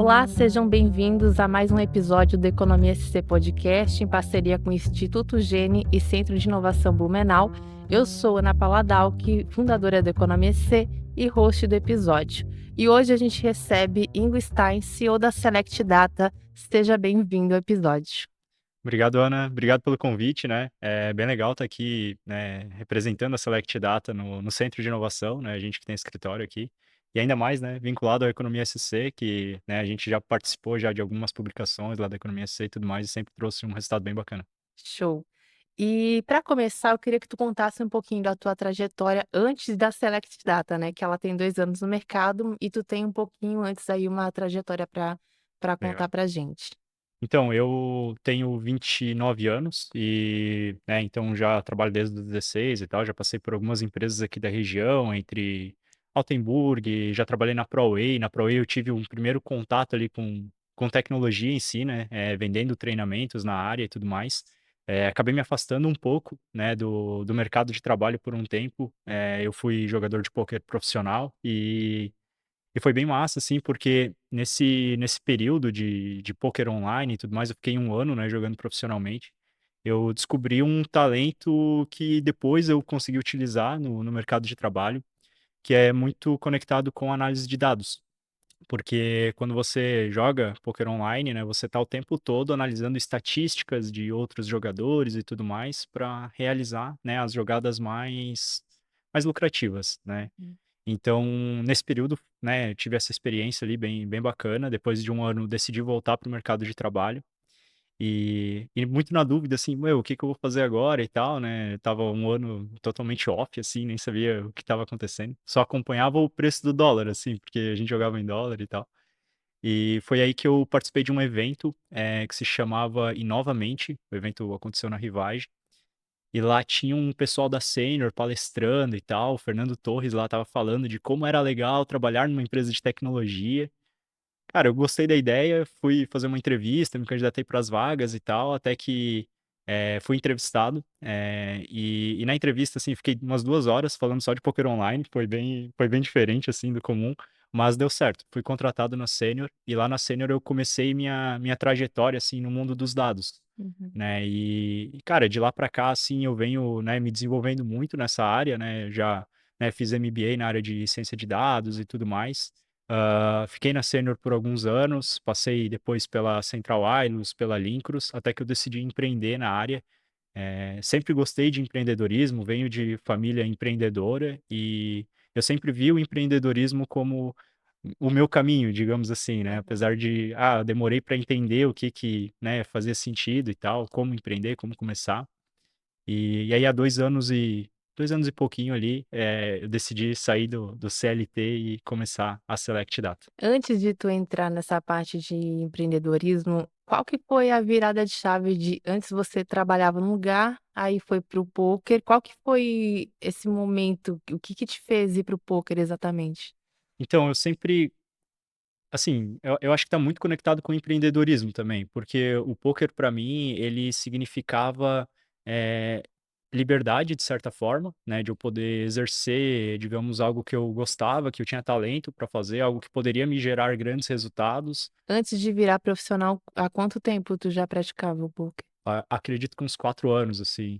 Olá, sejam bem-vindos a mais um episódio do Economia SC Podcast, em parceria com o Instituto Gene e Centro de Inovação Blumenau. Eu sou Ana Paula Dalck, fundadora do Economia SC e host do episódio. E hoje a gente recebe Ingo Stein, CEO da Select Data. Seja bem-vindo ao episódio. Obrigado, Ana. Obrigado pelo convite, né? É bem legal estar aqui, né, representando a Select Data no Centro de Inovação, né? A gente que tem escritório aqui. E ainda mais, né, vinculado à Economia SC, que, né, a gente já participou já de algumas publicações lá da Economia SC e tudo mais, e sempre trouxe um resultado bem bacana. Show. E para começar, eu queria que tu contasse um pouquinho da tua trajetória antes da Select Data, né? Que ela tem 2 anos no mercado e tu tem um pouquinho antes aí uma trajetória para contar Legal. pra gente. Então, eu tenho 29 anos e, né, então já trabalho desde os 16 e tal, já passei por algumas empresas aqui da região, entre Altenburg, já trabalhei na ProWay. Na ProWay eu tive um primeiro contato ali com tecnologia em si, né, vendendo treinamentos na área e tudo mais. Acabei me afastando um pouco, né, do mercado de trabalho por um tempo. Eu fui jogador de pôquer profissional e foi bem massa, assim, porque nesse período de poker online e tudo mais, eu fiquei um ano, né, jogando profissionalmente. Eu descobri um talento que depois eu consegui utilizar no mercado de trabalho, que é muito conectado com análise de dados. Porque quando você joga poker online, né, você tá o tempo todo analisando estatísticas de outros jogadores e tudo mais para realizar, né, as jogadas mais lucrativas, né? Então, nesse período, né, eu tive essa experiência ali bem bacana. Depois de um ano, decidi voltar para o mercado de trabalho e muito na dúvida, assim, meu, o que que eu vou fazer agora e tal, né? Eu tava um ano totalmente off, assim, nem sabia o que estava acontecendo. Só acompanhava o preço do dólar, assim, porque a gente jogava em dólar e tal. E foi aí que eu participei de um evento que se chamava Inovamente. O evento aconteceu na Rivage. E lá tinha um pessoal da Sênior palestrando e tal. O Fernando Torres lá tava falando de como era legal trabalhar numa empresa de tecnologia. Cara, eu gostei da ideia, fui fazer uma entrevista, me candidatei para as vagas e tal, até que fui entrevistado. E na entrevista, assim, fiquei umas 2 horas falando só de poker online. Foi bem diferente, assim, do comum, mas deu certo. Fui contratado na Sênior e lá na Sênior eu comecei minha trajetória, assim, no mundo dos dados, Uhum. né? Cara, de lá para cá, assim, eu venho, né, me desenvolvendo muito nessa área, né? Já, né, fiz MBA na área de ciência de dados e tudo mais. Fiquei na Sênior por alguns anos, passei depois pela Central Wireless, pela Lincros, até que eu decidi empreender na área. Sempre gostei de empreendedorismo, venho de família empreendedora e eu sempre vi o empreendedorismo como o meu caminho, digamos assim, né? Uhum. Apesar de, demorei para entender o que, né, fazia sentido e tal, como empreender, como começar. E aí há 2 anos e pouquinho ali, eu decidi sair do CLT e começar a Select Data. Antes de tu entrar nessa parte de empreendedorismo, qual que foi a virada de chave de antes você trabalhava num lugar, aí foi para o poker, qual que foi esse momento? O que que te fez ir para o poker exatamente? Então, eu sempre, assim, eu acho que está muito conectado com o empreendedorismo também, porque o poker para mim ele significava eh, liberdade de certa forma, né, de eu poder exercer, digamos, algo que eu gostava, que eu tinha talento para fazer, algo que poderia me gerar grandes resultados. Antes de virar profissional, há quanto tempo tu já praticava o poker? Acredito que uns 4 anos, assim.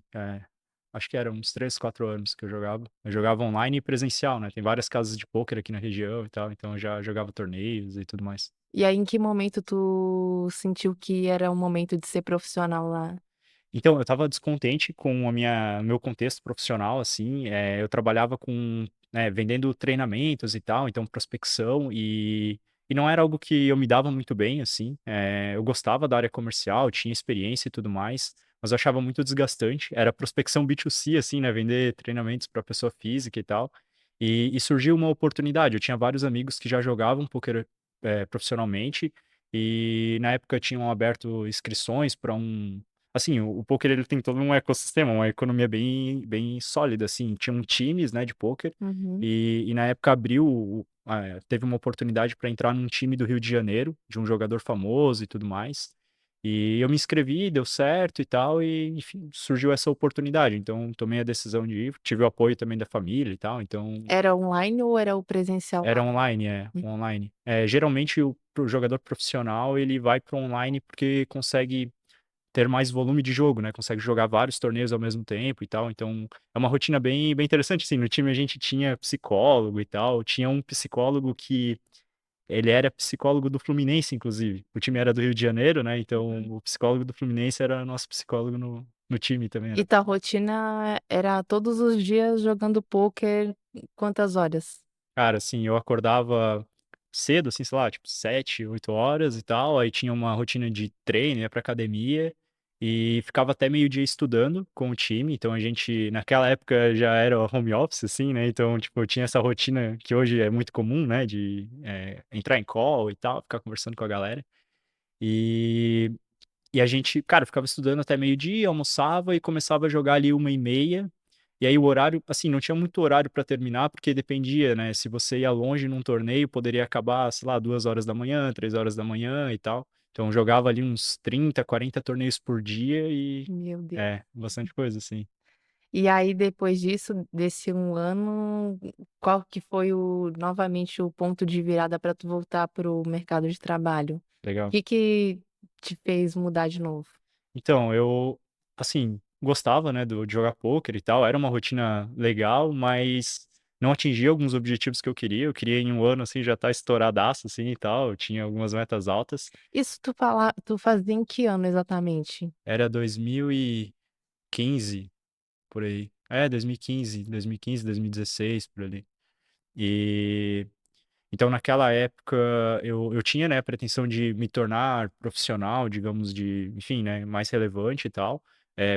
Acho que eram uns 3, 4 anos que eu jogava. Eu jogava online e presencial, né? Tem várias casas de pôquer aqui na região e tal, então eu já jogava torneios e tudo mais. E aí, em que momento tu sentiu que era o momento de ser profissional lá? Então, eu estava descontente com meu contexto profissional, assim. Eu trabalhava vendendo treinamentos e tal, então prospecção, e não era algo que eu me dava muito bem, assim. Eu gostava da área comercial, tinha experiência e tudo mais, mas eu achava muito desgastante. Era prospecção B2C, assim, né? Vender treinamentos para pessoa física e tal. E surgiu uma oportunidade. Eu tinha vários amigos que já jogavam poker, profissionalmente, e na época tinham aberto inscrições para assim, o poker ele tem todo um ecossistema, uma economia bem sólida, assim. Tinham times, né, de poker Uhum. e na época teve uma oportunidade para entrar num time do Rio de Janeiro, de um jogador famoso e tudo mais. E eu me inscrevi, deu certo e tal, e enfim, surgiu essa oportunidade. Então, tomei a decisão de ir, tive o apoio também da família e tal, então Era online ou era o presencial era lá? online, online. Geralmente pro jogador profissional, ele vai pro online porque consegue ter mais volume de jogo, né? Consegue jogar vários torneios ao mesmo tempo e tal. Então, é uma rotina bem interessante, assim. No time a gente tinha psicólogo e tal. Tinha um psicólogo que ele era psicólogo do Fluminense, inclusive. O time era do Rio de Janeiro, né? Então, Uhum. o psicólogo do Fluminense era nosso psicólogo no time também, E né? tua rotina era todos os dias jogando pôquer, quantas horas? Cara, assim, eu acordava cedo, assim, sei lá, tipo 7, 8 horas e tal. Aí tinha uma rotina de treino, ia pra academia e ficava até meio-dia estudando com o time. Então a gente, naquela época, já era home office, assim, né? Então, tipo, eu tinha essa rotina que hoje é muito comum, né? De entrar em call e tal, ficar conversando com a galera. E e a gente, cara, ficava estudando até meio-dia, almoçava e começava a jogar ali 1h30. E aí o horário, assim, não tinha muito horário pra terminar, porque dependia, né? Se você ia longe num torneio, poderia acabar, sei lá, 2 horas da manhã, 3 horas da manhã e tal. Então eu jogava ali uns 30, 40 torneios por dia e Meu Deus. bastante coisa, assim. E aí depois disso, desse 1 ano, qual que foi novamente o ponto de virada para tu voltar para o mercado de trabalho? O Legal. que te fez mudar de novo? Então, eu, assim, gostava, né, de jogar pôquer e tal, era uma rotina legal, mas não atingia alguns objetivos que eu queria. Eu queria em um ano, assim, já estar estouradaço, assim, e tal. Eu tinha algumas metas altas. Isso tu fazia em que ano exatamente? Era 2015, por aí. 2015, 2016, por ali. E então, naquela época, eu tinha, né, a pretensão de me tornar profissional, digamos, enfim, né, mais relevante e tal.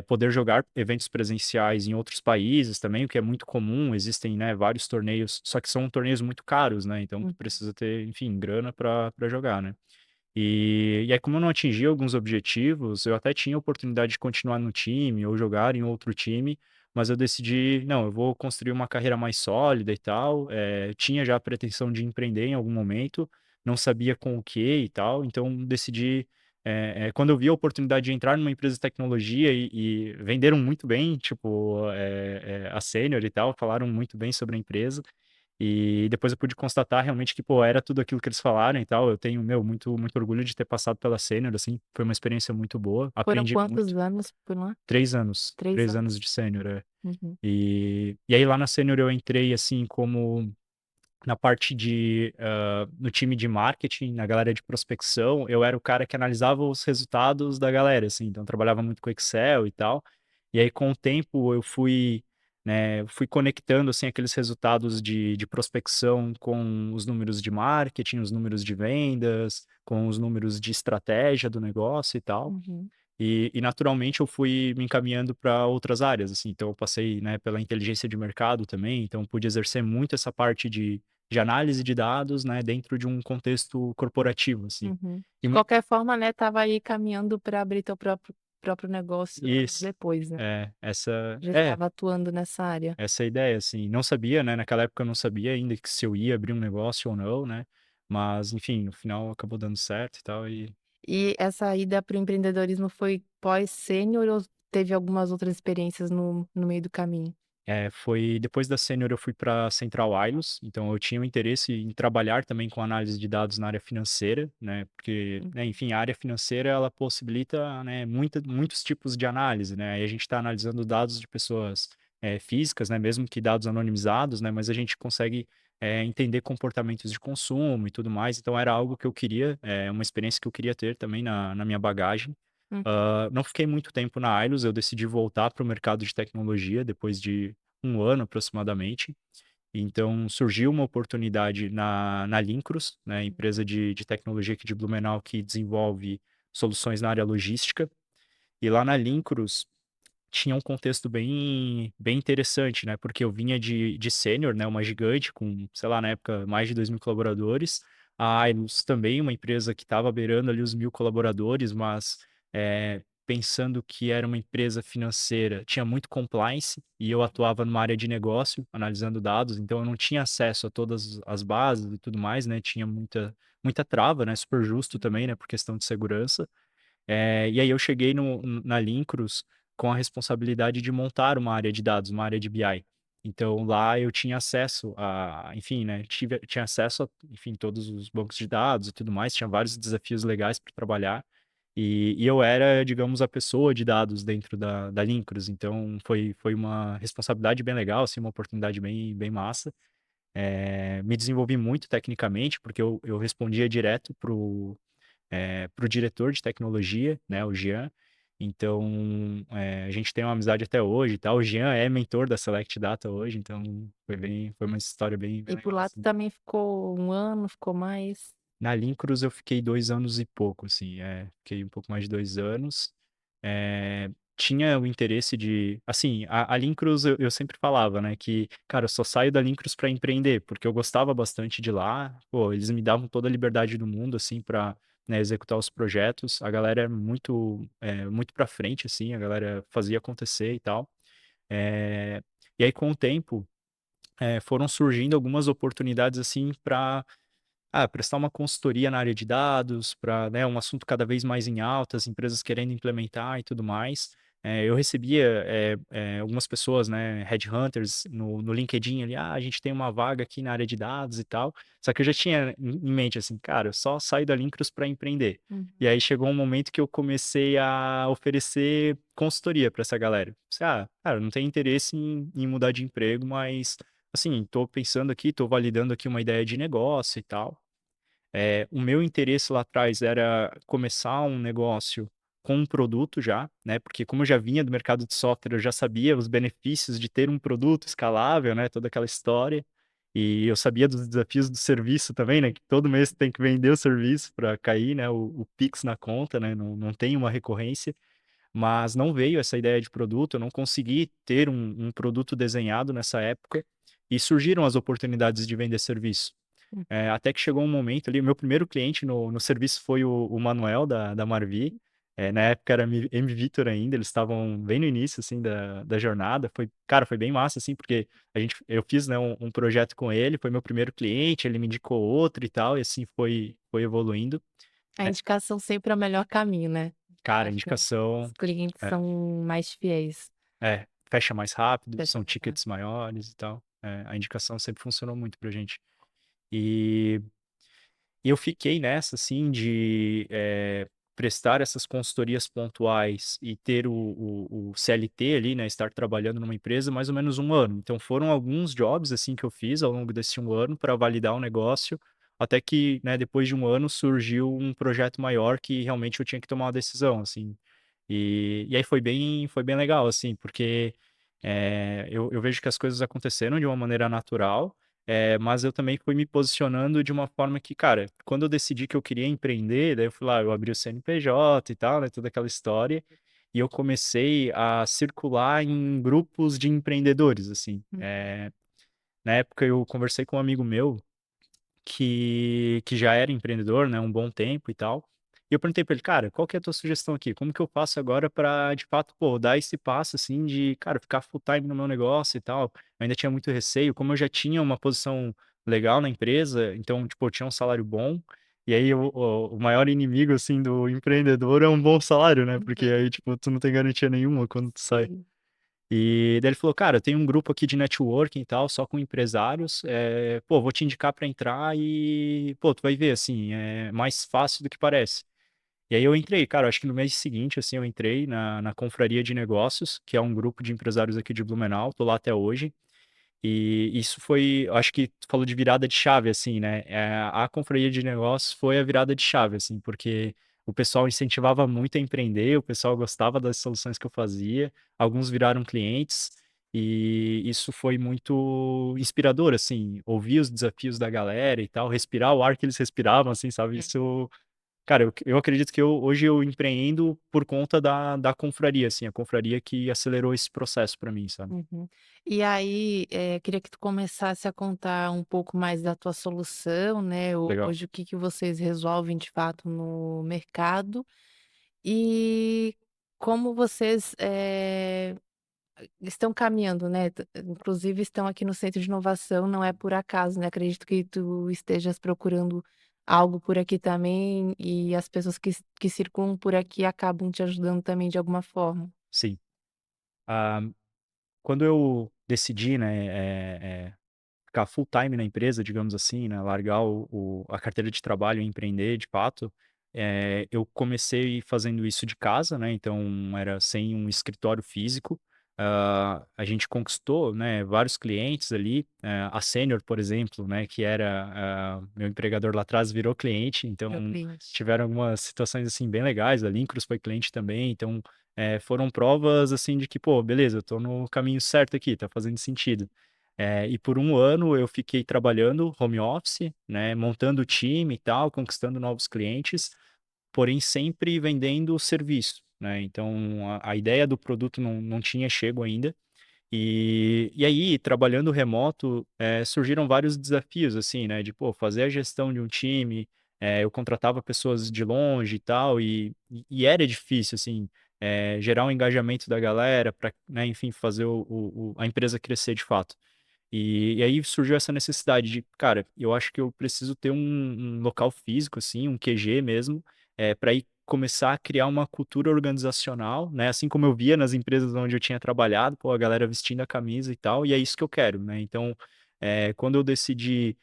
Poder jogar eventos presenciais em outros países também, o que é muito comum. Existem, né, vários torneios, só que são torneios muito caros, né? Então, tu Hum. precisa ter, enfim, grana para jogar, né? E aí, como eu não atingi alguns objetivos, eu até tinha a oportunidade de continuar no time ou jogar em outro time, mas eu decidi, não, eu vou construir uma carreira mais sólida e tal. Tinha já a pretensão de empreender em algum momento, não sabia com o que e tal, então decidi. Quando eu vi a oportunidade de entrar numa empresa de tecnologia e venderam muito bem, tipo, a sênior e tal, falaram muito bem sobre a empresa. E depois eu pude constatar realmente que, pô, era tudo aquilo que eles falaram e tal. Eu tenho, meu, muito orgulho de ter passado pela sênior, assim. Foi uma experiência muito boa. Foram Aprendi quantos muito. anos por lá? 3 anos. 3 três anos. anos de sênior, é. Uhum. E aí lá na sênior eu entrei, assim, como na parte no time de marketing, na galera de prospecção, eu era o cara que analisava os resultados da galera, assim, então eu trabalhava muito com Excel e tal, e aí com o tempo eu fui, né, fui conectando, assim, aqueles resultados de prospecção com os números de marketing, os números de vendas, com os números de estratégia do negócio e tal, Uhum. e naturalmente eu fui me encaminhando para outras áreas, assim. Então eu passei, né, pela inteligência de mercado também, então pude exercer muito essa parte de análise de dados, né, dentro de um contexto corporativo, assim. Uhum. E De qualquer forma, né, tava aí caminhando para abrir teu próprio negócio anos isso, depois, né? é, essa, Já é, estava atuando nessa área. essa é a ideia, assim. Não sabia, né, naquela época eu não sabia ainda que se eu ia abrir um negócio ou não, né, mas enfim, no final acabou dando certo e tal, e E essa ida para o empreendedorismo foi pós-sênior ou teve algumas outras experiências no meio do caminho? Foi depois da sênior eu fui para Central Wireless, então eu tinha um interesse em trabalhar também com análise de dados na área financeira, né? Porque, Hum. né, enfim, a área financeira ela possibilita, né, muitos tipos de análise, né? Aí a gente está analisando dados de pessoas físicas, né? Mesmo que dados anonimizados, né? Mas a gente consegue entender comportamentos de consumo e tudo mais. Então era algo que eu queria, uma experiência que eu queria ter também na minha bagagem. Uhum. Não fiquei muito tempo na Ailus, eu decidi voltar para o mercado de tecnologia depois de um ano aproximadamente. Então surgiu uma oportunidade na Lincros, né, empresa de tecnologia aqui de Blumenau que desenvolve soluções na área logística. E lá na Lincros tinha um contexto bem interessante, né? Porque eu vinha de sênior, né? Uma gigante com, sei lá, na época, mais de 2.000 colaboradores. A Ailus também, uma empresa que estava beirando ali os 1.000 colaboradores, mas pensando que era uma empresa financeira, tinha muito compliance e eu atuava numa área de negócio, analisando dados, então eu não tinha acesso a todas as bases e tudo mais, né? Tinha muita trava, né? Super justo também, né? Por questão de segurança. E aí eu cheguei na Lincros com a responsabilidade de montar uma área de dados, uma área de BI. Então lá eu tinha acesso a, enfim, né, tinha acesso a, enfim, todos os bancos de dados e tudo mais, tinha vários desafios legais para trabalhar. E eu era, digamos, a pessoa de dados dentro da Lincros, então foi uma responsabilidade bem legal, assim, uma oportunidade bem massa. Me desenvolvi muito tecnicamente, porque eu respondia direto pro diretor de tecnologia, né, o Jean. Então, a gente tem uma amizade até hoje e tal. O Jean é mentor da Select Data hoje, então foi uma história bem E por legal, lá tu assim. também ficou 1 ano, ficou mais? Na Lincros eu fiquei 2 anos e pouco, assim, fiquei um pouco mais de 2 anos. É, tinha o interesse de, assim, a Lincros eu sempre falava, né, que, cara, eu só saio da Lincros para empreender, porque eu gostava bastante de lá, pô, eles me davam toda a liberdade do mundo, assim, para, né, executar os projetos. A galera é muito para frente, assim, a galera fazia acontecer e tal. É, e aí, com o tempo, foram surgindo algumas oportunidades, assim, para prestar uma consultoria na área de dados, para, né, um assunto cada vez mais em alta, as empresas querendo implementar e tudo mais. Eu recebia algumas pessoas, né, headhunters no LinkedIn ali, a gente tem uma vaga aqui na área de dados e tal. Só que eu já tinha em mente assim, cara, eu só saio da Lincros para empreender. E Uhum. aí chegou um momento que eu comecei a oferecer consultoria para essa galera. Pensei, cara, eu não tenho interesse em mudar de emprego, mas assim, estou pensando aqui, estou validando aqui uma ideia de negócio e tal. O meu interesse lá atrás era começar um negócio com um produto já, né? Porque como eu já vinha do mercado de software, eu já sabia os benefícios de ter um produto escalável, né? Toda aquela história. E eu sabia dos desafios do serviço também, né? Que todo mês tem que vender o serviço para cair, né? O Pix na conta, né? Não tem uma recorrência. Mas não veio essa ideia de produto, eu não consegui ter um produto desenhado nessa época. E surgiram as oportunidades de vender serviço. Até que chegou um momento ali, o meu primeiro cliente no serviço foi o Manuel da Marvi. Na época era M Vitor ainda, eles estavam bem no início, assim, da jornada. Cara, foi bem massa, assim, porque eu fiz, né, um projeto com ele, foi meu primeiro cliente, ele me indicou outro e tal, e assim foi evoluindo. A É, indicação sempre é o melhor caminho, né? cara, Acho que os indicação, clientes é, são mais fiéis. fecha mais rápido, Fecha são mais rápido. tickets maiores e tal. A indicação sempre funcionou muito pra gente. E E eu fiquei nessa, assim, de prestar essas consultorias pontuais e ter o CLT ali, né, estar trabalhando numa empresa mais ou menos 1 ano. Então foram alguns jobs, assim, que eu fiz ao longo desse 1 ano para validar o negócio, até que, né, depois de 1 ano surgiu um projeto maior que realmente eu tinha que tomar uma decisão, assim. E aí foi bem legal, assim, porque eu vejo que as coisas aconteceram de uma maneira natural, mas eu também fui me posicionando de uma forma que, cara, quando eu decidi que eu queria empreender, daí eu fui lá, eu abri o CNPJ e tal, né, toda aquela história, e eu comecei a circular em grupos de empreendedores, assim. Hum. Na época eu conversei com um amigo meu, que já era empreendedor, né, um bom tempo e tal. E eu perguntei para ele, cara, qual que é a tua sugestão aqui? Como que eu faço agora para, de fato, pô, dar esse passo, assim, de, cara, ficar full time no meu negócio e tal? Eu ainda tinha muito receio, como eu já tinha uma posição legal na empresa, então, tipo, eu tinha um salário bom. E aí, o maior inimigo, assim, do empreendedor é um bom salário, né? Porque Uhum. aí, tipo, tu não tem garantia nenhuma quando tu sai. Sim. E daí ele falou, cara, tem um grupo aqui de networking e tal, só com empresários. Pô, vou te indicar para entrar e, pô, tu vai ver, assim, é mais fácil do que parece. E aí eu entrei, cara, acho que no mês seguinte, assim, eu entrei na Confraria de Negócios, que é um grupo de empresários aqui de Blumenau, tô lá até hoje. E isso foi, acho que tu falou de virada de chave, assim, né? A Confraria de Negócios foi a virada de chave, assim, porque o pessoal incentivava muito a empreender, o pessoal gostava das soluções que eu fazia, alguns viraram clientes, e isso foi muito inspirador, assim, ouvir os desafios da galera e tal, respirar o ar que eles respiravam, assim, sabe? Isso, cara, eu acredito que hoje eu empreendo por conta da confraria, assim, a confraria que acelerou esse processo para mim, sabe? Uhum. E aí, queria que tu começasse a contar um pouco mais da tua solução, né, Legal. hoje o que que vocês resolvem de fato no mercado e como vocês, estão caminhando, né, inclusive estão aqui no centro de inovação, não é por acaso, né, acredito que tu estejas procurando algo por aqui também e as pessoas que circulam por aqui acabam te ajudando também de alguma forma. Sim. Ah, quando eu decidi, né, ficar full time na empresa, digamos assim, né, largar a carteira de trabalho e empreender de fato, eu comecei fazendo isso de casa, né, então era sem um escritório físico. A gente conquistou, né, vários clientes ali, a Sênior, por exemplo, né, que era meu empregador lá atrás, virou cliente, Meu então cliente. tiveram algumas situações assim bem legais, a Lincros foi cliente também, então foram provas assim de que, pô, beleza, eu tô no caminho certo aqui, tá fazendo sentido. E por um ano eu fiquei trabalhando home office, né, montando o time e tal, conquistando novos clientes, porém sempre vendendo o serviço, né? Então a ideia do produto não tinha chego ainda. E aí, trabalhando remoto, surgiram vários desafios, assim, né? De, pô, fazer a gestão de um time, eu contratava pessoas de longe e tal, e era difícil, assim, gerar um engajamento da galera para, né, enfim, fazer a empresa crescer de fato. E aí surgiu essa necessidade de, cara, eu acho que eu preciso ter um local físico, assim, um QG mesmo, para ir começar a criar uma cultura organizacional, né? Assim como eu via nas empresas onde eu tinha trabalhado, pô, a galera vestindo a camisa e tal, e é isso que eu quero, né? Então, quando eu decidi,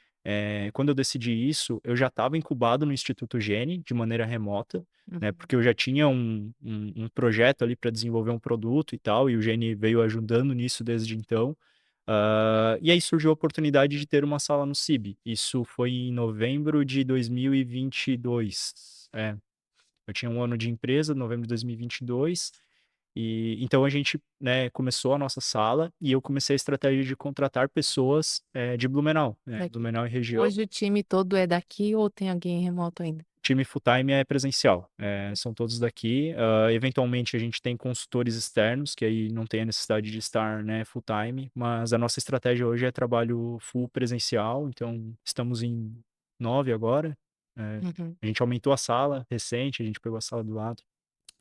quando eu decidi isso, eu já estava incubado no Instituto Gene, de maneira remota, né? Uhum. Porque eu já tinha um projeto ali para desenvolver um produto e tal, e o Gene veio ajudando nisso desde então. E aí surgiu a oportunidade de ter uma sala no CIB. Isso foi em novembro de 2022. Eu tinha um ano de empresa, novembro de 2022. Então a gente, né, começou a nossa sala e eu comecei a estratégia de contratar pessoas de Blumenau, né, Daqui. Blumenau e região. Hoje o time todo é daqui ou tem alguém remoto ainda? Time full-time é presencial, são todos daqui. Eventualmente a gente tem consultores externos, que aí não tem a necessidade de estar, né, full-time, mas a nossa estratégia hoje é trabalho full presencial, então estamos em 9 agora. Uhum. A gente aumentou a sala recente, a gente pegou a sala do lado.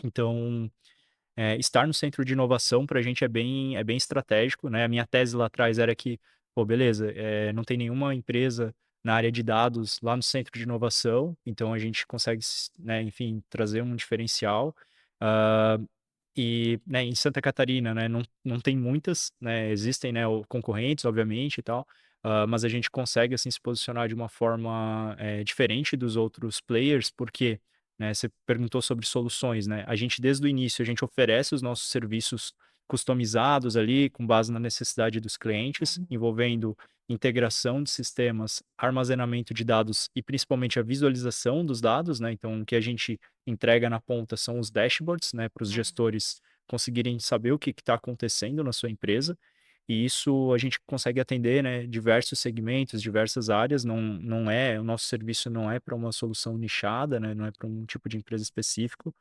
Então, estar no centro de inovação para a gente é bem estratégico, né? A minha tese lá atrás era que, pô, beleza, não tem nenhuma empresa na área de dados lá no centro de inovação, então a gente consegue, né, enfim, trazer um diferencial. Ah, né, em Santa Catarina, né, não tem muitas, né, existem, né, concorrentes, obviamente, e tal, mas a gente consegue, assim, se posicionar de uma forma diferente dos outros players, porque, né, você perguntou sobre soluções, né, a gente, desde o início, a gente oferece os nossos serviços customizados ali, com base na necessidade dos clientes, Uhum. envolvendo integração de sistemas, armazenamento de dados e principalmente a visualização dos dados, né, então o que a gente entrega na ponta são os dashboards, né, para os Uhum. gestores conseguirem saber o que está acontecendo na sua empresa. E isso a gente consegue atender, né, diversos segmentos, diversas áreas. Não é, o nosso serviço não é para uma solução nichada, né, não é para um tipo de empresa específico.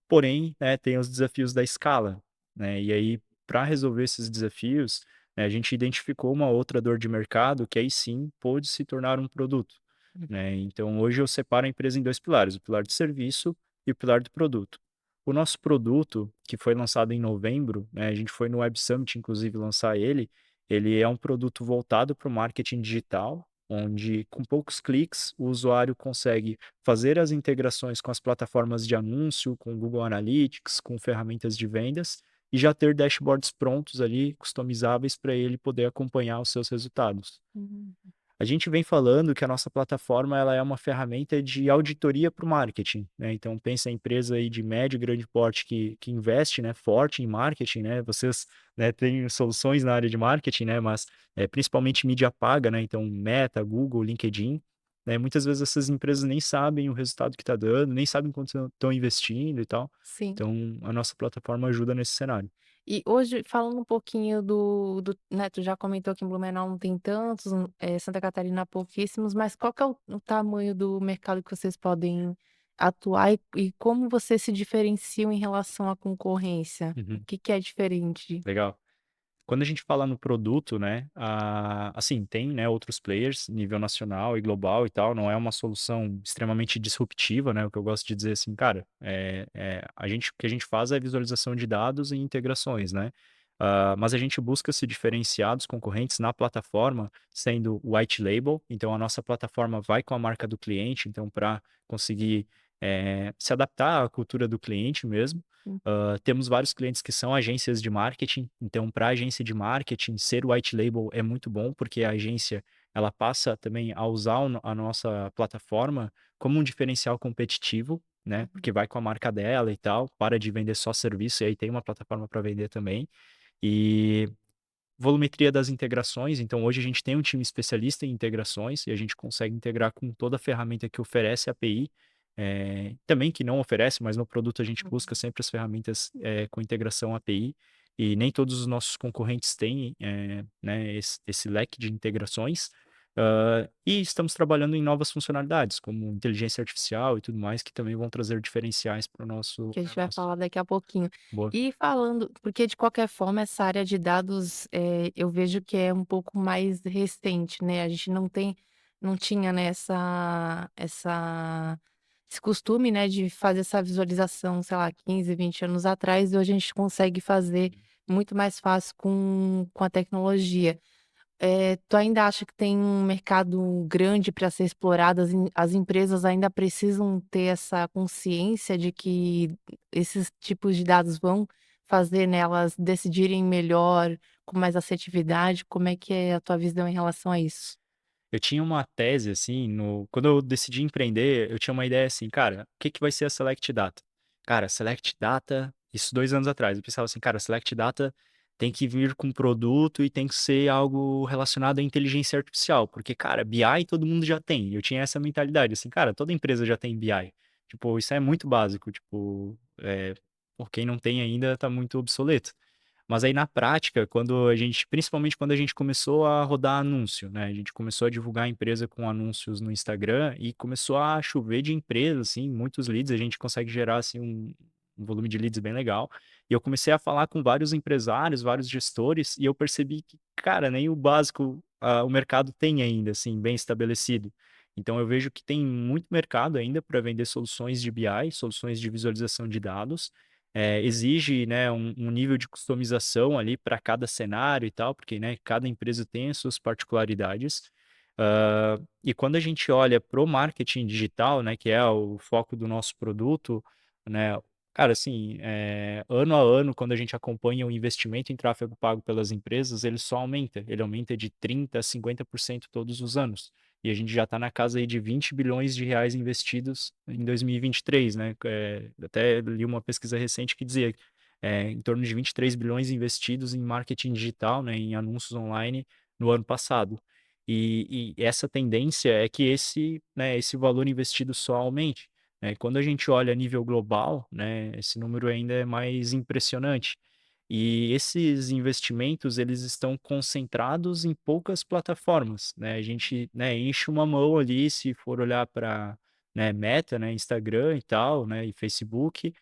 Porém, né, tem os desafios da escala, né? E aí, para resolver esses desafios, né, a gente identificou uma outra dor de mercado que aí sim pôde se tornar um produto, Uhum. né? Então, hoje eu separo a empresa em dois pilares, o pilar de serviço e o pilar do produto. O nosso produto, que foi lançado em novembro, né, a gente foi no Web Summit, inclusive, lançar ele é um produto voltado para o marketing digital, onde com poucos cliques o usuário consegue fazer as integrações com as plataformas de anúncio, com o Google Analytics, com ferramentas de vendas e já ter dashboards prontos ali, customizáveis para ele poder acompanhar os seus resultados. Uhum. A gente vem falando que a nossa plataforma ela é uma ferramenta de auditoria para o marketing, né? Então pensa em empresa aí de médio e grande porte que investe, né, forte em marketing, né? Vocês, né, têm soluções na área de marketing, né? Mas principalmente mídia paga, né? Então Meta, Google, LinkedIn, né? Muitas vezes essas empresas nem sabem o resultado que está dando, nem sabem quanto estão investindo e tal. Sim. Então a nossa plataforma ajuda nesse cenário. E hoje, falando um pouquinho né, tu já comentou que em Blumenau não tem tantos, Santa Catarina pouquíssimos, mas qual que é o tamanho do mercado que vocês podem atuar e como vocês se diferenciam em relação à concorrência? O Uhum. que que é diferente? Legal. Quando a gente fala no produto, né, assim, tem, né, outros players, nível nacional e global e tal, não é uma solução extremamente disruptiva, né, o que eu gosto de dizer assim, cara, o que a gente faz é visualização de dados e integrações, né, Mas a gente busca se diferenciar dos concorrentes na plataforma, sendo white label, então a nossa plataforma vai com a marca do cliente, então para conseguir se adaptar à cultura do cliente mesmo. Hum. Temos vários clientes que são agências de marketing, então para a agência de marketing ser white label é muito bom, porque a agência ela passa também a usar a nossa plataforma como um diferencial competitivo, né? Porque vai com a marca dela e tal, para de vender só serviço e aí tem uma plataforma para vender também. E volumetria das integrações, então hoje a gente tem um time especialista em integrações e a gente consegue integrar com toda a ferramenta que oferece a API, também que não oferece, mas no produto a gente busca sempre as ferramentas com integração API, e nem todos os nossos concorrentes têm né, esse leque de integrações. E estamos trabalhando em novas funcionalidades, como inteligência artificial e tudo mais, que também vão trazer diferenciais para o nosso Que a gente vai negócio. falar daqui a pouquinho. Boa. E falando porque de qualquer forma essa área de dados, eu vejo que é um pouco mais recente, né, a gente não tinha, né, esse costume, né, de fazer essa visualização, sei lá, 15, 20 anos atrás, e hoje a gente consegue fazer muito mais fácil com a tecnologia. Tu ainda acha que tem um mercado grande para ser explorado? As empresas ainda precisam ter essa consciência de que esses tipos de dados vão fazer nelas decidirem melhor, com mais assertividade? Como é que é a tua visão em relação a isso? Eu tinha uma tese, assim, quando eu decidi empreender, eu tinha uma ideia assim, cara, o que que vai ser a Select Data? Cara, Select Data, isso 2 anos atrás, eu pensava assim, cara, Select Data tem que vir com produto e tem que ser algo relacionado à inteligência artificial, porque, cara, BI todo mundo já tem. Eu tinha essa mentalidade, assim, cara, toda empresa já tem BI. Tipo, isso é muito básico, tipo, por quem não tem ainda tá muito obsoleto. Mas aí na prática, principalmente quando a gente começou a rodar anúncio, né? A gente começou a divulgar a empresa com anúncios no Instagram e começou a chover de empresas, assim, muitos leads, a gente consegue gerar, assim, um volume de leads bem legal. E eu comecei a falar com vários empresários, vários gestores, e eu percebi que, cara, nem o básico, o mercado tem ainda, assim, bem estabelecido. Então eu vejo que tem muito mercado ainda para vender soluções de BI, soluções de visualização de dados, exige, né, um nível de customização ali para cada cenário e tal, porque, né, cada empresa tem as suas particularidades. E quando a gente olha para o marketing digital, né, que é o foco do nosso produto, né, cara, assim, ano a ano, quando a gente acompanha o investimento em tráfego pago pelas empresas, ele só aumenta. Ele aumenta de 30% a 50% todos os anos. E a gente já está na casa aí de 20 bilhões de reais investidos em 2023, né? Até li uma pesquisa recente que dizia em torno de 23 bilhões investidos em marketing digital, né, em anúncios online no ano passado. E essa tendência é que esse valor investido só aumente. Né? Quando a gente olha a nível global, né, esse número ainda é mais impressionante. E esses investimentos, eles estão concentrados em poucas plataformas, né? A gente, né, enche uma mão ali, se for olhar para, né, Meta, né, Instagram e tal, né, e Facebook,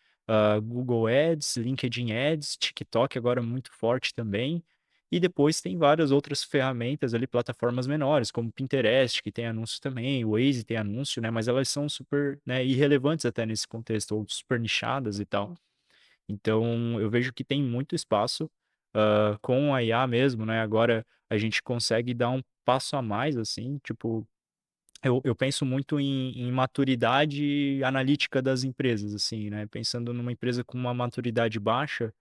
Google Ads, LinkedIn Ads, TikTok agora muito forte também. E depois tem várias outras ferramentas ali, plataformas menores, como Pinterest, que tem anúncio também, o Waze tem anúncio, né? Mas elas são super, né, irrelevantes até nesse contexto, ou super nichadas e tal. Então, eu vejo que tem muito espaço, com a IA mesmo, né? Agora a gente consegue dar um passo a mais, assim, tipo, eu penso muito em maturidade analítica das empresas, assim, né? Pensando numa empresa com uma maturidade baixa,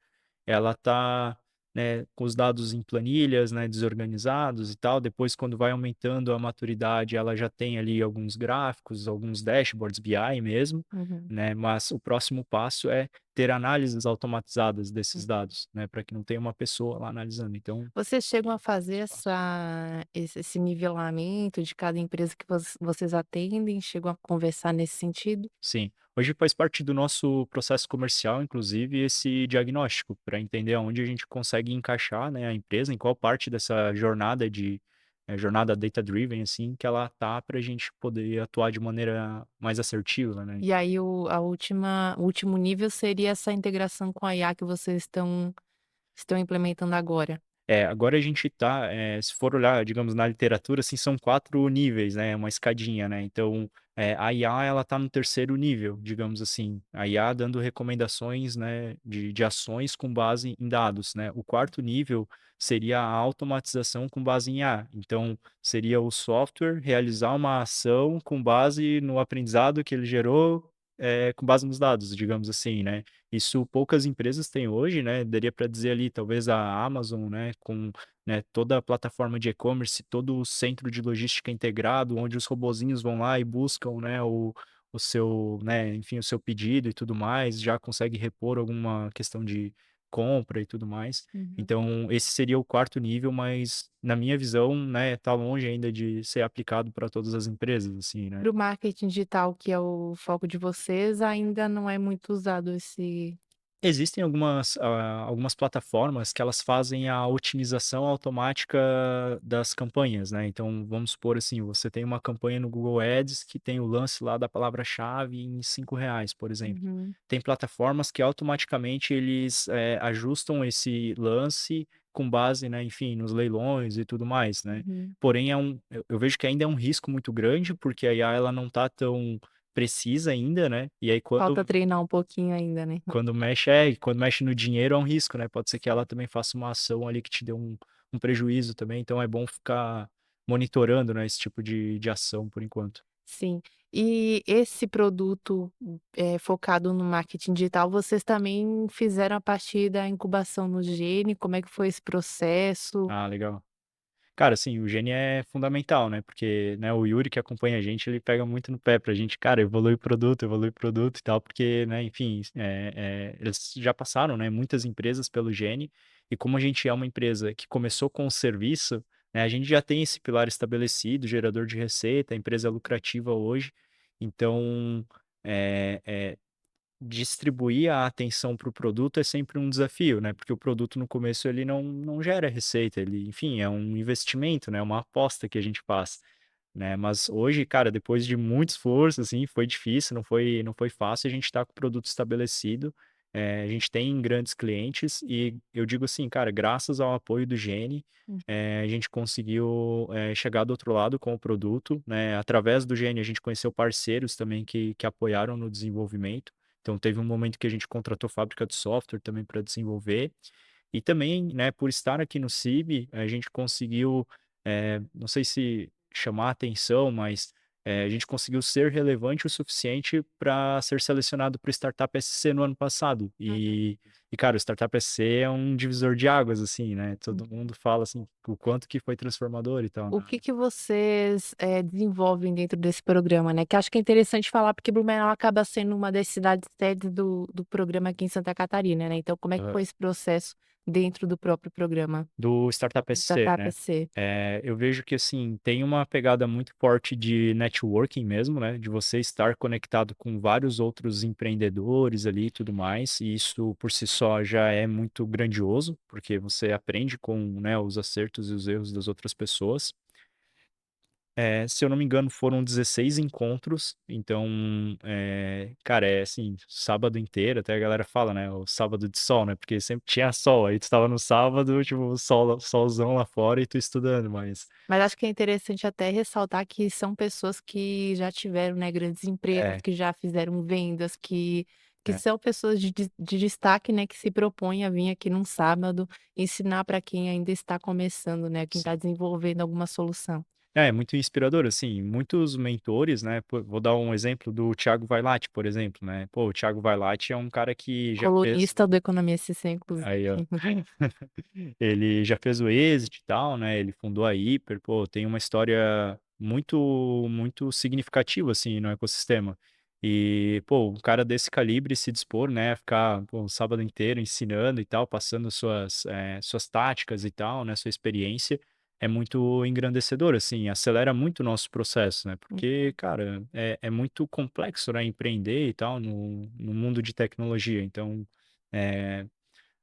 ela tá, né, com os dados em planilhas, né, desorganizados e tal. Depois, quando vai aumentando a maturidade, ela já tem ali alguns gráficos, alguns dashboards, BI mesmo, Uhum. né? Mas o próximo passo é ter análises automatizadas desses dados, né, para que não tenha uma pessoa lá analisando. Então, Vocês chegam a fazer espaço. esse nivelamento de cada empresa que vocês atendem? Chegam a conversar nesse sentido? Sim. Hoje faz parte do nosso processo comercial, inclusive, esse diagnóstico, para entender aonde a gente consegue encaixar, né, a empresa, em qual parte dessa jornada jornada data-driven, assim, que ela tá para a gente poder atuar de maneira mais assertiva, né? E aí o último nível seria essa integração com a IA que vocês estão implementando agora? Agora a gente tá, se for olhar, digamos, na literatura, assim, são 4 níveis, né, uma escadinha, né. Então, a IA ela tá no terceiro nível, digamos assim, a IA dando recomendações, né, de ações com base em dados, né. O quarto nível seria a automatização com base em IA. Então, seria o software realizar uma ação com base no aprendizado que ele gerou, com base nos dados, digamos assim, né. Isso poucas empresas têm hoje, né, daria para dizer ali talvez a Amazon, né, com, né, toda a plataforma de e-commerce, todo o centro de logística integrado, onde os robozinhos vão lá e buscam, né, o seu, né, enfim, o seu pedido e tudo mais, já consegue repor alguma questão de compra e tudo mais. Uhum. Então esse seria o quarto nível, mas na minha visão, né, tá longe ainda de ser aplicado para todas as empresas, assim, né. Para o marketing digital, que é o foco de vocês, ainda não é muito usado esse. Existem algumas plataformas que elas fazem a otimização automática das campanhas, né. Então, vamos supor assim, você tem uma campanha no Google Ads que tem o lance lá da palavra-chave em R$ 5, por exemplo. Uhum, Tem plataformas que automaticamente eles, ajustam esse lance com base, né, enfim, nos leilões e tudo mais, né. uhum. Porém eu vejo que ainda é um risco muito grande, porque a IA ela não tá tão precisa ainda, né, e aí Falta treinar um pouquinho ainda, né. quando mexe no dinheiro é um risco, né, pode ser que ela também faça uma ação ali que te dê um prejuízo também, então é bom ficar monitorando, né, esse tipo de ação por enquanto. Sim. E esse produto, focado no marketing digital, vocês também fizeram a partir da incubação no Gene, como é que foi esse processo? Ah, legal. Cara, assim, o gene é fundamental, né, porque, né, o Yuri que acompanha a gente, ele pega muito no pé pra gente, cara, evolui produto e tal, porque, né, enfim, eles já passaram, né, muitas empresas pelo gene, e como a gente é uma empresa que começou com o serviço, né, a gente já tem esse pilar estabelecido, gerador de receita, a empresa é lucrativa hoje, então, eh eh distribuir a atenção para o produto é sempre um desafio, né, porque o produto no começo ele não gera receita, ele, enfim, é um investimento, né, uma aposta que a gente faz, né. Mas hoje, cara, depois de muito esforço, assim, foi difícil, não foi fácil, a gente tá com o produto estabelecido, a gente tem grandes clientes e eu digo assim, cara, graças ao apoio do Gene, Hum. a gente conseguiu, chegar do outro lado com o produto, né. Através do Gene a gente conheceu parceiros também que apoiaram no desenvolvimento, então teve um momento que a gente contratou fábrica de software também para desenvolver, e também, né, por estar aqui no CIB, a gente conseguiu, não sei se chamar a atenção, mas, a gente conseguiu ser relevante o suficiente para ser selecionado para o Startup SC no ano passado. E cara, o Startup SC é um divisor de águas, assim, né, todo mundo fala, assim, o quanto que foi transformador e tal, O né. que vocês, desenvolvem dentro desse programa, né, que acho que é interessante falar, porque Blumenau acaba sendo uma das cidades sede do programa aqui em Santa Catarina, né, então como é que Aham. foi esse processo dentro do próprio programa Do Startup do SC, Startup né. SC? Eu vejo que, assim, tem uma pegada muito forte de networking mesmo, né, de você estar conectado com vários outros empreendedores ali e tudo mais, e isso por si só já é muito grandioso, porque você aprende com, né, os acertos e os erros das outras pessoas. Se eu não me engano, foram 16 encontros, então, cara, é assim, sábado inteiro, até a galera fala, né, o sábado de sol, né, porque sempre tinha sol, aí tu estava no sábado, tipo, solzão lá fora e tu estudando, mas Mas acho que é interessante até ressaltar que são pessoas que já tiveram, né, grandes empresas, é, que já fizeram vendas, que é, são pessoas de destaque, né, que se propõem a vir aqui num sábado ensinar para quem ainda está começando, né, quem está sim. desenvolvendo alguma solução. É, muito inspirador, assim, muitos mentores, né, pô, vou dar um exemplo do Thiago Vailate, por exemplo, né, pô, o Thiago Vailate é um cara que já fez Colunista do Economia SC, inclusive. aí, ó. Ele já fez o Exit e tal, né, ele fundou a Hyper, pô, tem uma história muito significativa, assim, no ecossistema. E, pô, um cara desse calibre se dispor, né, a ficar, pô, o sábado inteiro ensinando e tal, passando suas táticas e tal, né, sua experiência, é muito engrandecedor, assim, acelera muito o nosso processo, né, porque, cara, é muito complexo, né, empreender e tal no mundo de tecnologia. Então, eh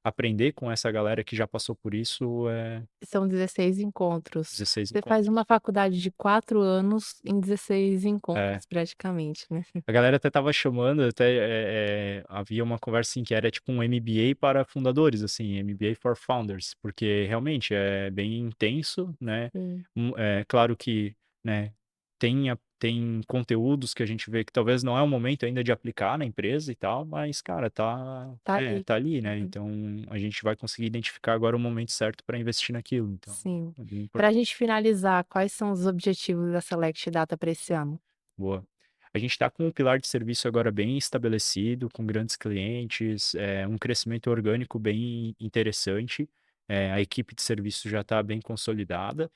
aprender com essa galera que já passou por isso é São 16 encontros. 16 Você faz encontros. uma faculdade de 4 anos em 16 É. encontros praticamente, né. A galera até estava chamando, até, havia uma conversa, assim, que era tipo um MBA para fundadores, assim, MBA for Founders, porque realmente é bem intenso, né, Sim, é claro que, né, tem conteúdos que a gente vê que talvez não é o momento ainda de aplicar na empresa e tal, mas cara, tá ali. tá ali, né, Uhum. então a gente vai conseguir identificar agora o momento certo para investir naquilo, então Sim. é bem Pra importante. gente finalizar, quais são os objetivos da Select Data para esse ano? Boa. A gente está com um pilar de serviço agora bem estabelecido, com grandes clientes, um crescimento orgânico bem interessante. A equipe de serviço já está bem consolidada.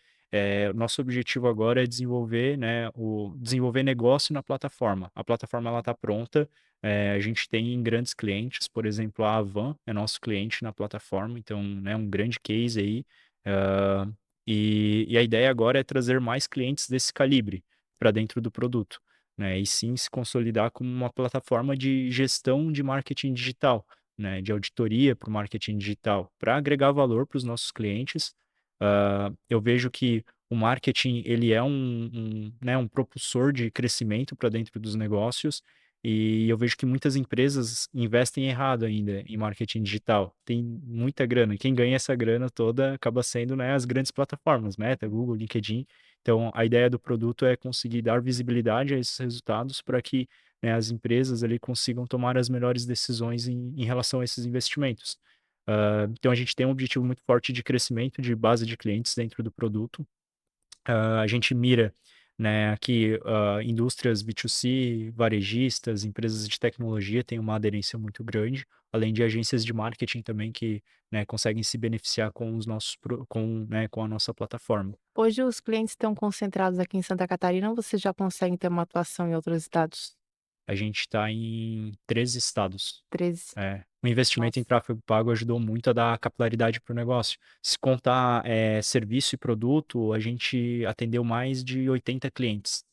O nosso objetivo agora é desenvolver, né, desenvolver negócio na plataforma. A plataforma ela está pronta. A gente tem grandes clientes, por exemplo, a Avan é nosso cliente na plataforma, então, né, um grande case aí. ah, e a ideia agora é trazer mais clientes desse calibre para dentro do produto, né? E sim se consolidar como uma plataforma de gestão de marketing digital, né? De auditoria para o marketing digital, para agregar valor para os nossos clientes. Eu vejo que o marketing ele é né, um propulsor de crescimento para dentro dos negócios. E eu vejo que muitas empresas investem errado ainda em marketing digital. Tem muita grana. Quem ganha essa grana toda acaba sendo, né, as grandes plataformas, Meta, Google, LinkedIn. Então, a ideia do produto é conseguir dar visibilidade a esses resultados para que, né, as empresas ali consigam tomar as melhores decisões em relação a esses investimentos. Então, a gente tem um objetivo muito forte de crescimento de base de clientes dentro do produto. A gente mira, né, aqui, indústrias B2C, varejistas, empresas de tecnologia têm uma aderência muito grande, além de agências de marketing também que, né, conseguem se beneficiar com os nossos, né, com a nossa plataforma. Hoje os clientes estão concentrados aqui em Santa Catarina ou você já consegue ter uma atuação em outros estados? A gente está em 13 estados. 13. O investimento em Nossa, tráfego pago ajudou muito a dar capilaridade para o negócio. Se contar serviço e produto, a gente atendeu mais de 80 clientes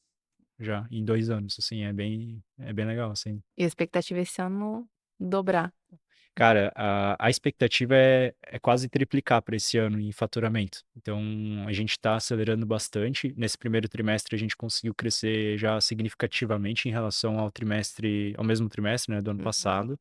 já em 2 anos. Assim, é bem legal, assim. e a expectativa é esse ano dobrar. Cara, a expectativa é quase triplicar para esse ano em faturamento. Então, a gente está acelerando bastante. Nesse primeiro trimestre, a gente conseguiu crescer já significativamente em relação ao mesmo trimestre, né, do ano Uhum. passado.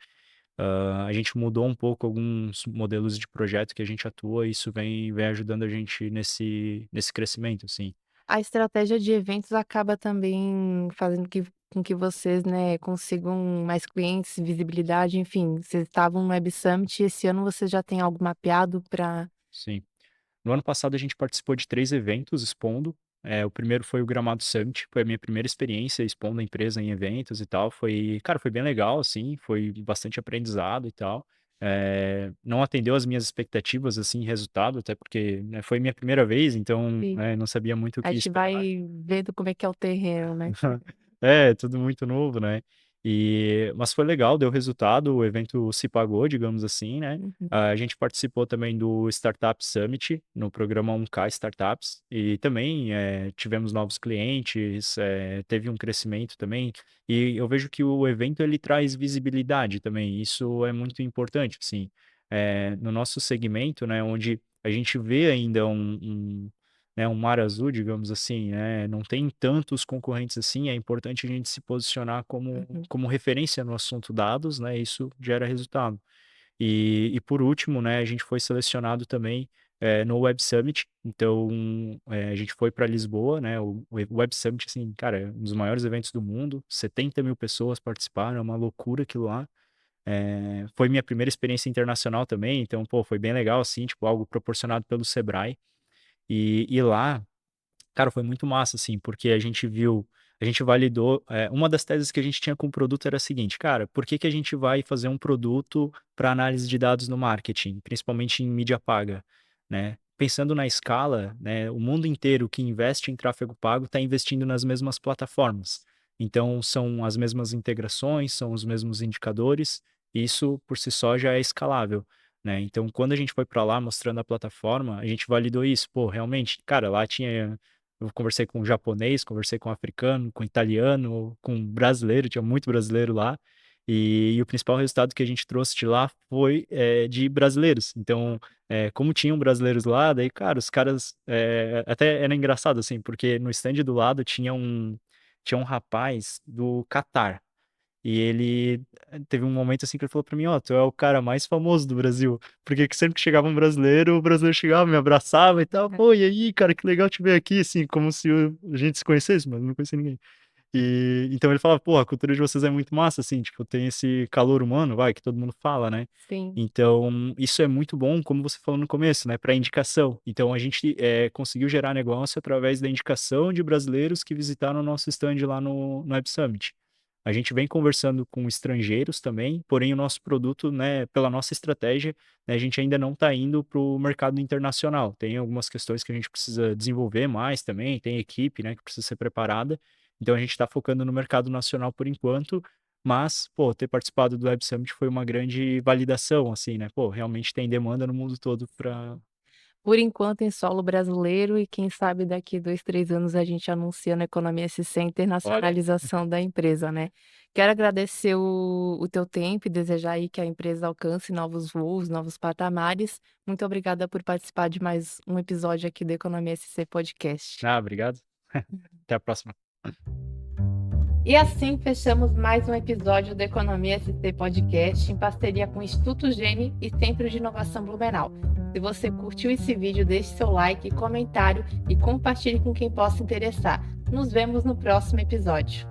A gente mudou um pouco alguns modelos de projeto que a gente atua e isso vem ajudando a gente nesse crescimento, assim. A estratégia de eventos acaba também fazendo com que vocês, né, consigam mais clientes, visibilidade, enfim, vocês estavam no Web Summit e esse ano vocês já têm algo mapeado para. Sim. No ano passado a gente participou de 3 eventos expondo. O primeiro foi o Gramado Summit, foi a minha primeira experiência expondo a empresa em eventos e tal. Cara, foi bem legal, assim, foi bastante aprendizado e tal. Não atendeu as minhas expectativas, assim, em resultado, até porque, né, foi minha primeira vez, então, né, não sabia muito o A que gente esperar. vai vendo como é que é o terreno, né. Tudo muito novo, né. Mas foi legal, deu resultado, o evento se pagou, digamos assim, né. Uhum. A gente participou também do Startup Summit, no programa 1K Startups, e também, tivemos novos clientes, teve um crescimento também, e eu vejo que o evento ele traz visibilidade também, isso é muito importante, assim. No nosso segmento, né, onde a gente vê ainda né, um mar azul, digamos assim, né, não tem tantos concorrentes assim, é importante a gente se posicionar Uhum. como referência no assunto dados, né, isso gera resultado. E por último, né, a gente foi selecionado também no Web Summit, então a gente foi para Lisboa, né, o Web Summit, assim, cara, é um dos maiores eventos do mundo, 70.000 pessoas participaram, é uma loucura aquilo lá. Foi minha primeira experiência internacional também, então, pô, foi bem legal, assim, tipo, algo proporcionado pelo Sebrae. E lá, cara, foi muito massa, assim, porque a gente validou. Uma das teses que a gente tinha com o produto era a seguinte, cara, por que que a gente vai fazer um produto para análise de dados no marketing, principalmente em mídia paga, né? Pensando na escala, né, o mundo inteiro que investe em tráfego pago está investindo nas mesmas plataformas. Então, são as mesmas integrações, são os mesmos indicadores, e isso por si só já é escalável. Né? Então, quando a gente foi para lá mostrando a plataforma, a gente validou isso. Pô, realmente, cara, lá tinha. Eu conversei com um japonês, conversei com um africano, com um italiano, com um brasileiro, tinha muito brasileiro lá. E o principal resultado que a gente trouxe de lá foi de brasileiros. Então, como tinham brasileiros lá, daí, cara, os caras. Até era engraçado, assim, porque no stand do lado tinha um rapaz do Catar. E ele teve um momento assim que ele falou pra mim, ó, tu é o cara mais famoso do Brasil. Porque que sempre que chegava um brasileiro, o brasileiro chegava, me abraçava e tal. Pô, e aí, cara, que legal te ver aqui, assim, como se a gente se conhecesse, mas não conhecia ninguém. E então ele falava, pô, a cultura de vocês é muito massa, assim, tipo, tem esse calor humano, vai, que todo mundo fala, né? Sim. Então, isso é muito bom, como você falou no começo, né, para indicação. Então, a gente conseguiu gerar negócio através da indicação de brasileiros que visitaram o nosso stand lá no Web Summit. A gente vem conversando com estrangeiros também, porém o nosso produto, né, pela nossa estratégia, né, a gente ainda não está indo para o mercado internacional. Tem algumas questões que a gente precisa desenvolver mais também, tem equipe, né, que precisa ser preparada. Então a gente está focando no mercado nacional por enquanto, mas, pô, ter participado do Web Summit foi uma grande validação, assim, né? Pô, realmente tem demanda no mundo todo para. Por enquanto em solo brasileiro e quem sabe daqui 2, 3 anos a gente anuncia na Economia SC a Olha, internacionalização da empresa, né. Quero agradecer o teu tempo e desejar aí que a empresa alcance novos voos, novos patamares. Muito obrigada por participar de mais um episódio aqui do Economia SC Podcast. obrigado. Até a próxima. E assim fechamos mais um episódio do Economia SC Podcast em parceria com o Instituto Gene e Centro de Inovação Blumenau. Se você curtiu esse vídeo, deixe seu like, comentário e compartilhe com quem possa interessar. Nos vemos no próximo episódio.